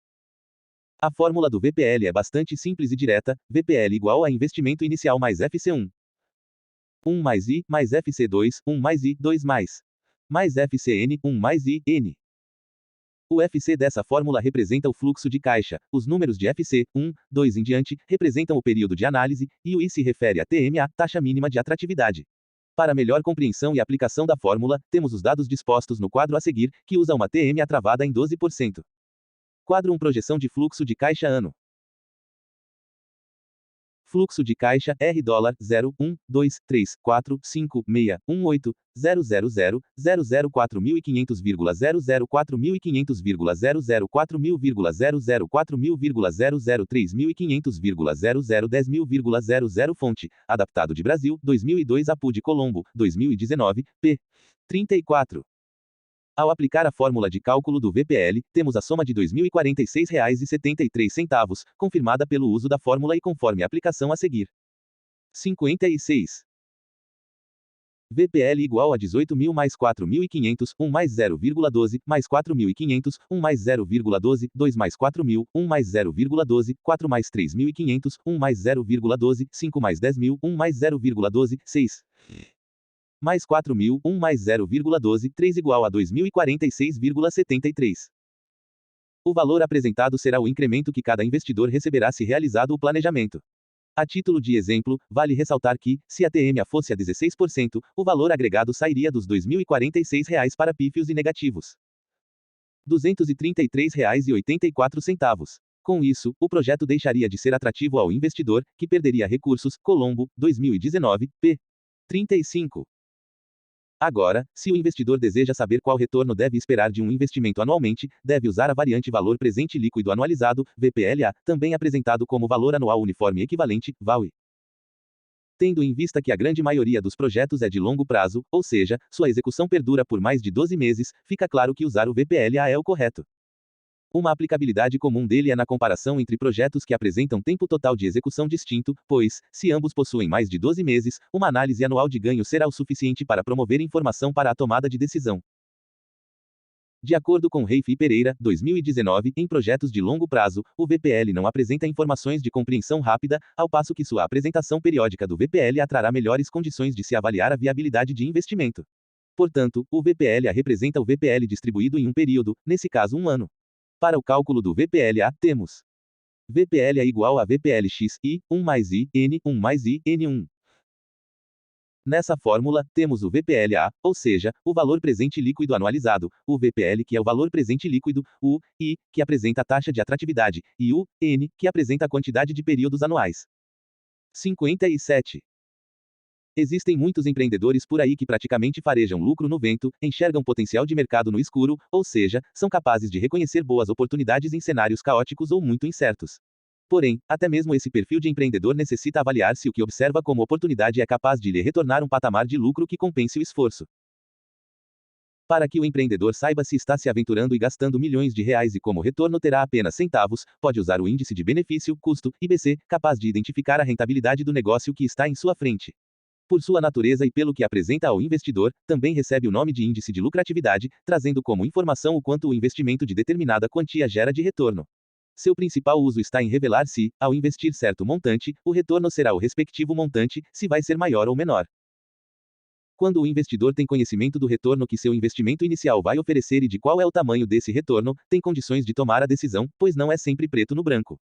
A fórmula do VPL é bastante simples e direta: VPL igual a investimento inicial mais FC1. 1 mais I, mais FC2, 1 mais I, 2 mais FCN, 1 mais I, N. O FC dessa fórmula representa o fluxo de caixa, os números de FC, 1, 2 em diante, representam o período de análise, e o I se refere à TMA, taxa mínima de atratividade. Para melhor compreensão e aplicação da fórmula, temos os dados dispostos no quadro a seguir, que usa uma TMA travada em 12%. Quadro 1 Projeção de fluxo de caixa ano. Fluxo de caixa R dólar 0, 1, 2, 3, 4, 5, 6, 1, 8, 000, 004.500,004.000,004.000,003.500,003.500,00 fonte, adaptado de Brasil, 2002 APU de Colombo, 2019, p. 34. Ao aplicar a fórmula de cálculo do VPL, temos a soma de R$ 2.046,73, confirmada pelo uso da fórmula e conforme a aplicação a seguir. 56. VPL igual a 18.000 mais 4.500, 1 mais 0,12, mais 4.500, 1 mais 0,12, 2 mais 4.000, 1 mais 0,12, 4 mais 3.500, 1 mais 0,12, 5 mais 10.000, 1 mais 0,12, 6. Mais 4.000, 1 mais 0,12, 3 igual a 2.046,73. O valor apresentado será o incremento que cada investidor receberá se realizado o planejamento. A título de exemplo, vale ressaltar que, se a TMA fosse a 16%, o valor agregado sairia dos R$ 2.046 para pífios e negativos. R$ 233,84. Com isso, o projeto deixaria de ser atrativo ao investidor, que perderia recursos. Colombo, 2019, p. 35. Agora, se o investidor deseja saber qual retorno deve esperar de um investimento anualmente, deve usar a variante Valor Presente Líquido Anualizado, VPLA, também apresentado como Valor Anual Uniforme Equivalente, VAUE. Tendo em vista que a grande maioria dos projetos é de longo prazo, ou seja, sua execução perdura por mais de 12 meses, fica claro que usar o VPLA é o correto. Uma aplicabilidade comum dele é na comparação entre projetos que apresentam tempo total de execução distinto, pois, se ambos possuem mais de 12 meses, uma análise anual de ganho será o suficiente para promover informação para a tomada de decisão. De acordo com Reif e Pereira, 2019, em projetos de longo prazo, o VPL não apresenta informações de compreensão rápida, ao passo que sua apresentação periódica do VPL trará melhores condições de se avaliar a viabilidade de investimento. Portanto, o VPLA representa o VPL distribuído em um período, nesse caso um ano. Para o cálculo do VPLA, temos VPLA igual a VPLX, I, 1 mais I, N, 1 mais I, N1. Nessa fórmula, temos o VPLA, ou seja, o valor presente líquido anualizado, o VPL que é o valor presente líquido, o I, que apresenta a taxa de atratividade, e o N, que apresenta a quantidade de períodos anuais. 57. Existem muitos empreendedores por aí que praticamente farejam lucro no vento, enxergam potencial de mercado no escuro, ou seja, são capazes de reconhecer boas oportunidades em cenários caóticos ou muito incertos. Porém, até mesmo esse perfil de empreendedor necessita avaliar se o que observa como oportunidade é capaz de lhe retornar um patamar de lucro que compense o esforço. Para que o empreendedor saiba se está se aventurando e gastando milhões de reais e como retorno terá apenas centavos, pode usar o índice de benefício-custo, IBC, capaz de identificar a rentabilidade do negócio que está em sua frente. Por sua natureza e pelo que apresenta ao investidor, também recebe o nome de índice de lucratividade, trazendo como informação o quanto o investimento de determinada quantia gera de retorno. Seu principal uso está em revelar se, ao investir certo montante, o retorno será o respectivo montante, se vai ser maior ou menor. Quando o investidor tem conhecimento do retorno que seu investimento inicial vai oferecer e de qual é o tamanho desse retorno, tem condições de tomar a decisão, pois não é sempre preto no branco.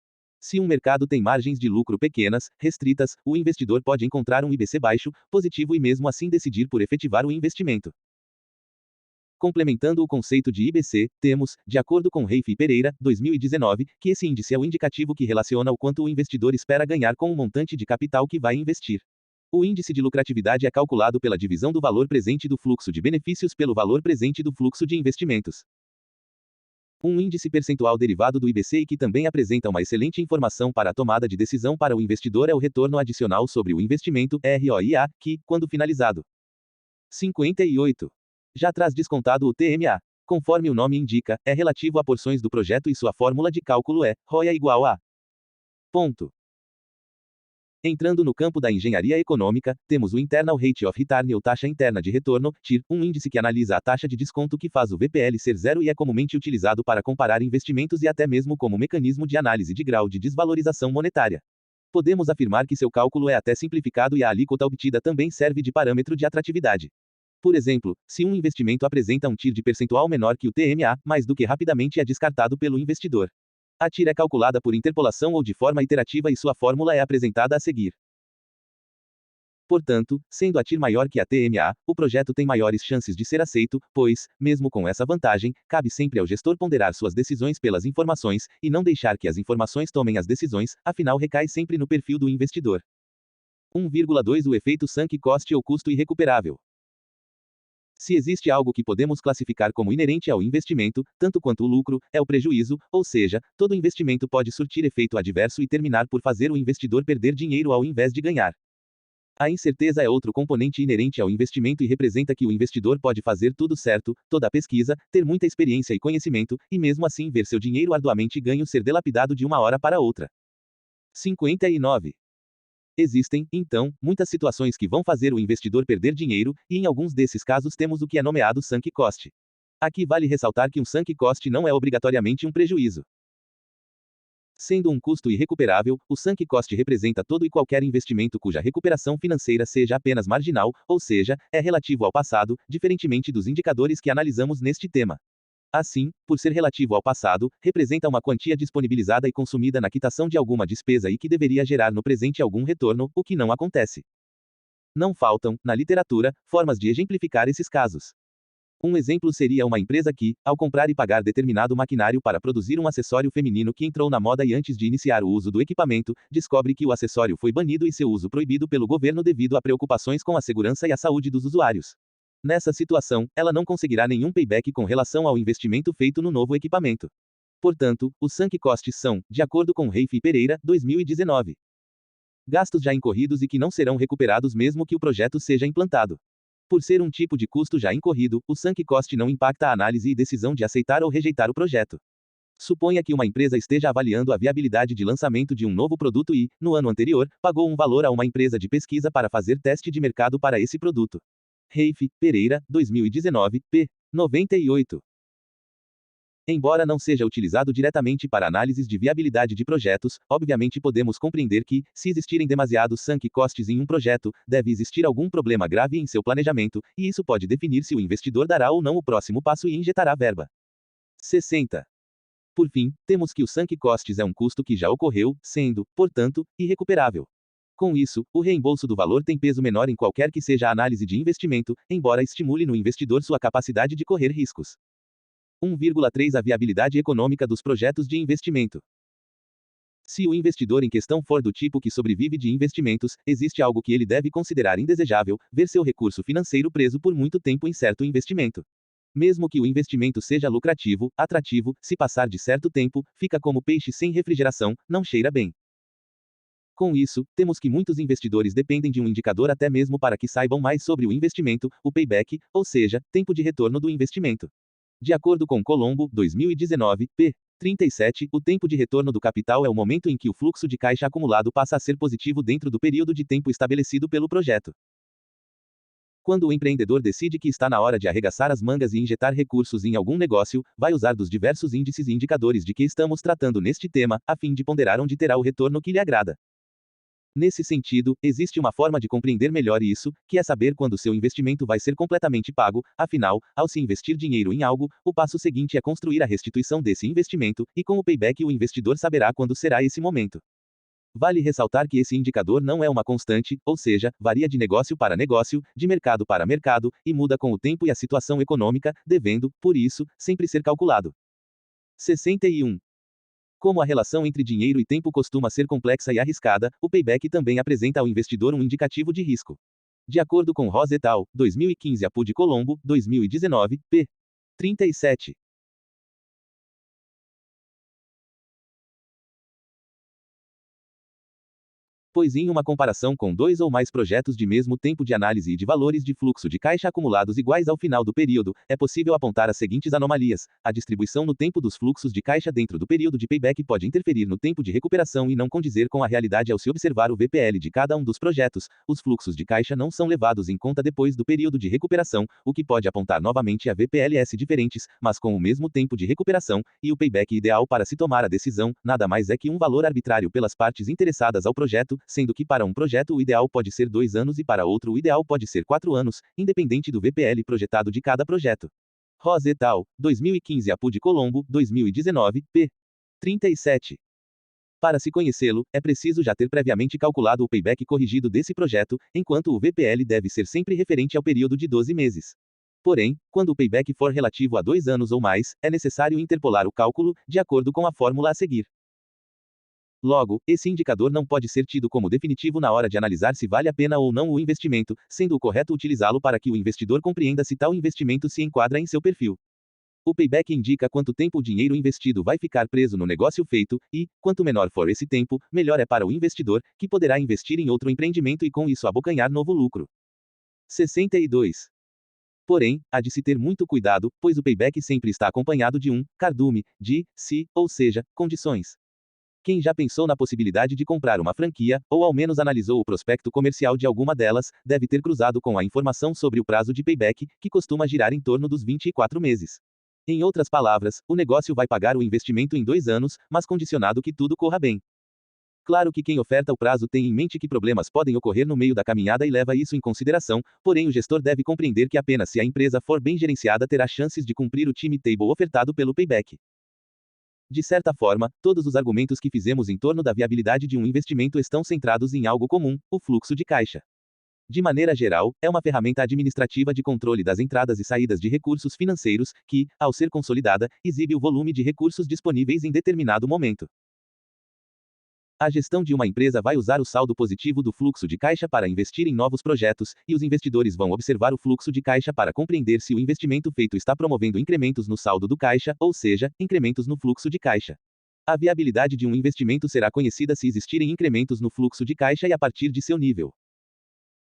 Se um mercado tem margens de lucro pequenas, restritas, o investidor pode encontrar um IBC baixo, positivo e mesmo assim decidir por efetivar o investimento. Complementando o conceito de IBC, temos, de acordo com Reif e Pereira, 2019, que esse índice é o indicativo que relaciona o quanto o investidor espera ganhar com o montante de capital que vai investir. O índice de lucratividade é calculado pela divisão do valor presente do fluxo de benefícios pelo valor presente do fluxo de investimentos. Um índice percentual derivado do IBC e que também apresenta uma excelente informação para a tomada de decisão para o investidor é o retorno adicional sobre o investimento, ROIA, que, quando finalizado. 58. Já traz descontado o TMA. Conforme o nome indica, é relativo a porções do projeto e sua fórmula de cálculo é ROIA igual a ponto. Entrando no campo da engenharia econômica, temos o Internal Rate of Return ou taxa interna de retorno, TIR, um índice que analisa a taxa de desconto que faz o VPL ser zero e é comumente utilizado para comparar investimentos e até mesmo como mecanismo de análise de grau de desvalorização monetária. Podemos afirmar que seu cálculo é até simplificado e a alíquota obtida também serve de parâmetro de atratividade. Por exemplo, se um investimento apresenta um TIR de percentual menor que o TMA, mais do que rapidamente é descartado pelo investidor. A TIR é calculada por interpolação ou de forma iterativa e sua fórmula é apresentada a seguir. Portanto, sendo a TIR maior que a TMA, o projeto tem maiores chances de ser aceito, pois, mesmo com essa vantagem, cabe sempre ao gestor ponderar suas decisões pelas informações, e não deixar que as informações tomem as decisões, afinal recai sempre no perfil do investidor. 1,2 O efeito sunk cost ou custo irrecuperável. Se existe algo que podemos classificar como inerente ao investimento, tanto quanto o lucro, é o prejuízo, ou seja, todo investimento pode surtir efeito adverso e terminar por fazer o investidor perder dinheiro ao invés de ganhar. A incerteza é outro componente inerente ao investimento e representa que o investidor pode fazer tudo certo, toda a pesquisa, ter muita experiência e conhecimento, e mesmo assim ver seu dinheiro arduamente ganho ser dilapidado de uma hora para outra. 59. Existem, então, muitas situações que vão fazer o investidor perder dinheiro, e em alguns desses casos temos o que é nomeado sunk cost. Aqui vale ressaltar que um sunk cost não é obrigatoriamente um prejuízo. Sendo um custo irrecuperável, o sunk cost representa todo e qualquer investimento cuja recuperação financeira seja apenas marginal, ou seja, é relativo ao passado, diferentemente dos indicadores que analisamos neste tema. Assim, por ser relativo ao passado, representa uma quantia disponibilizada e consumida na quitação de alguma despesa e que deveria gerar no presente algum retorno, o que não acontece. Não faltam, na literatura, formas de exemplificar esses casos. Um exemplo seria uma empresa que, ao comprar e pagar determinado maquinário para produzir um acessório feminino que entrou na moda e antes de iniciar o uso do equipamento, descobre que o acessório foi banido e seu uso proibido pelo governo devido a preocupações com a segurança e a saúde dos usuários. Nessa situação, ela não conseguirá nenhum payback com relação ao investimento feito no novo equipamento. Portanto, os sunk costs são, de acordo com Reif e Pereira, 2019. Gastos já incorridos e que não serão recuperados mesmo que o projeto seja implantado. Por ser um tipo de custo já incorrido, o sunk cost não impacta a análise e decisão de aceitar ou rejeitar o projeto. Suponha que uma empresa esteja avaliando a viabilidade de lançamento de um novo produto e, no ano anterior, pagou um valor a uma empresa de pesquisa para fazer teste de mercado para esse produto. Reif, Pereira, 2019, p. 98. Embora não seja utilizado diretamente para análises de viabilidade de projetos, obviamente podemos compreender que, se existirem demasiados sunk costs em um projeto, deve existir algum problema grave em seu planejamento, e isso pode definir se o investidor dará ou não o próximo passo e injetará verba. 60. Por fim, temos que o sunk costs é um custo que já ocorreu, sendo, portanto, irrecuperável. Com isso, o reembolso do valor tem peso menor em qualquer que seja a análise de investimento, embora estimule no investidor sua capacidade de correr riscos. 1,3 A viabilidade econômica dos projetos de investimento. Se o investidor em questão for do tipo que sobrevive de investimentos, existe algo que ele deve considerar indesejável: ver seu recurso financeiro preso por muito tempo em certo investimento. Mesmo que o investimento seja lucrativo, atrativo, se passar de certo tempo, fica como peixe sem refrigeração, não cheira bem. Com isso, temos que muitos investidores dependem de um indicador até mesmo para que saibam mais sobre o investimento, o payback, ou seja, tempo de retorno do investimento. De acordo com Colombo, 2019, p. 37, o tempo de retorno do capital é o momento em que o fluxo de caixa acumulado passa a ser positivo dentro do período de tempo estabelecido pelo projeto. Quando o empreendedor decide que está na hora de arregaçar as mangas e injetar recursos em algum negócio, vai usar dos diversos índices e indicadores de que estamos tratando neste tema, a fim de ponderar onde terá o retorno que lhe agrada. Nesse sentido, existe uma forma de compreender melhor isso, que é saber quando seu investimento vai ser completamente pago. Afinal, ao se investir dinheiro em algo, o passo seguinte é construir a restituição desse investimento, e com o payback o investidor saberá quando será esse momento. Vale ressaltar que esse indicador não é uma constante, ou seja, varia de negócio para negócio, de mercado para mercado, e muda com o tempo e a situação econômica, devendo, por isso, sempre ser calculado. 61. Como a relação entre dinheiro e tempo costuma ser complexa e arriscada, o payback também apresenta ao investidor um indicativo de risco. De acordo com Ross et al., 2015 APU de Colombo, 2019, p. 37. Pois em uma comparação com dois ou mais projetos de mesmo tempo de análise e de valores de fluxo de caixa acumulados iguais ao final do período, é possível apontar as seguintes anomalias: a distribuição no tempo dos fluxos de caixa dentro do período de payback pode interferir no tempo de recuperação e não condizer com a realidade ao se observar o VPL de cada um dos projetos. Os fluxos de caixa não são levados em conta depois do período de recuperação, o que pode apontar novamente a VPLs diferentes, mas com o mesmo tempo de recuperação, e o payback ideal para se tomar a decisão, nada mais é que um valor arbitrário pelas partes interessadas ao projeto, sendo que para um projeto o ideal pode ser 2 anos e para outro o ideal pode ser 4 anos, independente do VPL projetado de cada projeto. Ross et al., 2015 APU de Colombo, 2019, p. 37. Para se conhecê-lo, é preciso já ter previamente calculado o payback corrigido desse projeto, enquanto o VPL deve ser sempre referente ao período de 12 meses. Porém, quando o payback for relativo a 2 anos ou mais, é necessário interpolar o cálculo, de acordo com a fórmula a seguir. Logo, esse indicador não pode ser tido como definitivo na hora de analisar se vale a pena ou não o investimento, sendo o correto utilizá-lo para que o investidor compreenda se tal investimento se enquadra em seu perfil. O payback indica quanto tempo o dinheiro investido vai ficar preso no negócio feito, e, quanto menor for esse tempo, melhor é para o investidor, que poderá investir em outro empreendimento e com isso abocanhar novo lucro. 62. Porém, há de se ter muito cuidado, pois o payback sempre está acompanhado de um cardume de se, ou seja, condições. Quem já pensou na possibilidade de comprar uma franquia, ou ao menos analisou o prospecto comercial de alguma delas, deve ter cruzado com a informação sobre o prazo de payback, que costuma girar em torno dos 24 meses. Em outras palavras, o negócio vai pagar o investimento em 2 anos, mas condicionado que tudo corra bem. Claro que quem oferta o prazo tem em mente que problemas podem ocorrer no meio da caminhada e leva isso em consideração, porém o gestor deve compreender que apenas se a empresa for bem gerenciada terá chances de cumprir o timetable ofertado pelo payback. De certa forma, todos os argumentos que fizemos em torno da viabilidade de um investimento estão centrados em algo comum: o fluxo de caixa. De maneira geral, é uma ferramenta administrativa de controle das entradas e saídas de recursos financeiros, que, ao ser consolidada, exibe o volume de recursos disponíveis em determinado momento. A gestão de uma empresa vai usar o saldo positivo do fluxo de caixa para investir em novos projetos, e os investidores vão observar o fluxo de caixa para compreender se o investimento feito está promovendo incrementos no saldo do caixa, ou seja, incrementos no fluxo de caixa. A viabilidade de um investimento será conhecida se existirem incrementos no fluxo de caixa e a partir de seu nível.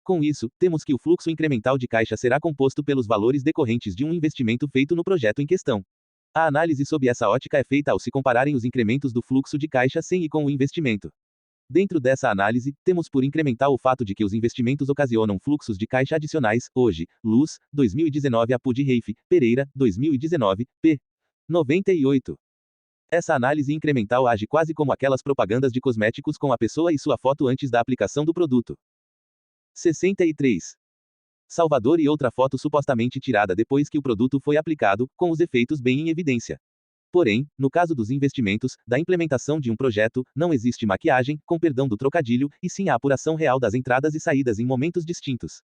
Com isso, temos que o fluxo incremental de caixa será composto pelos valores decorrentes de um investimento feito no projeto em questão. A análise sob essa ótica é feita ao se compararem os incrementos do fluxo de caixa sem e com o investimento. Dentro dessa análise, temos por incremental o fato de que os investimentos ocasionam fluxos de caixa adicionais, hoje, Luz, 2019 Apud Reif, Pereira, 2019, p. 98. Essa análise incremental age quase como aquelas propagandas de cosméticos com a pessoa e sua foto antes da aplicação do produto. 63. Salvador e outra foto supostamente tirada depois que o produto foi aplicado, com os efeitos bem em evidência. Porém, no caso dos investimentos, da implementação de um projeto, não existe maquiagem, com perdão do trocadilho, e sim a apuração real das entradas e saídas em momentos distintos.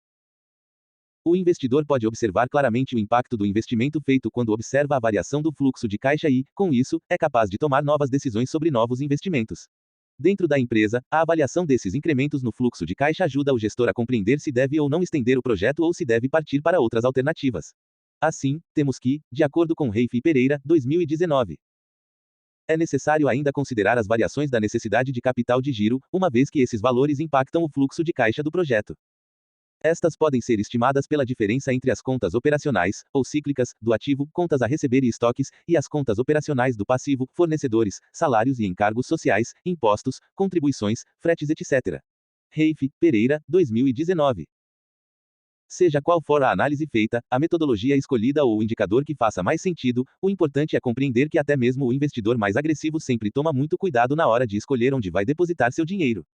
O investidor pode observar claramente o impacto do investimento feito quando observa a variação do fluxo de caixa e, com isso, é capaz de tomar novas decisões sobre novos investimentos. Dentro da empresa, a avaliação desses incrementos no fluxo de caixa ajuda o gestor a compreender se deve ou não estender o projeto ou se deve partir para outras alternativas. Assim, temos que, de acordo com Reif e Pereira, 2019. É necessário ainda considerar as variações da necessidade de capital de giro, uma vez que esses valores impactam o fluxo de caixa do projeto. Estas podem ser estimadas pela diferença entre as contas operacionais, ou cíclicas, do ativo, contas a receber e estoques, e as contas operacionais do passivo, fornecedores, salários e encargos sociais, impostos, contribuições, fretes etc. Reif, Pereira, 2019. Seja qual for a análise feita, a metodologia escolhida ou o indicador que faça mais sentido, o importante é compreender que até mesmo o investidor mais agressivo sempre toma muito cuidado na hora de escolher onde vai depositar seu dinheiro.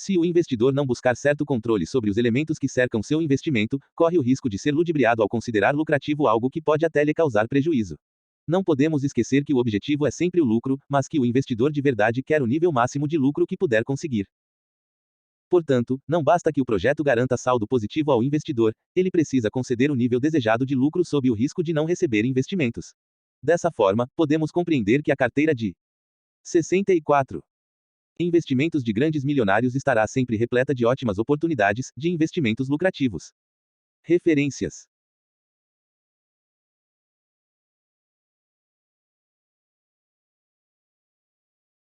Se o investidor não buscar certo controle sobre os elementos que cercam seu investimento, corre o risco de ser ludibriado ao considerar lucrativo algo que pode até lhe causar prejuízo. Não podemos esquecer que o objetivo é sempre o lucro, mas que o investidor de verdade quer o nível máximo de lucro que puder conseguir. Portanto, não basta que o projeto garanta saldo positivo ao investidor, ele precisa conceder o nível desejado de lucro sob o risco de não receber investimentos. Dessa forma, podemos compreender que a carteira de 64 investimentos de grandes milionários estará sempre repleta de ótimas oportunidades de investimentos lucrativos. Referências.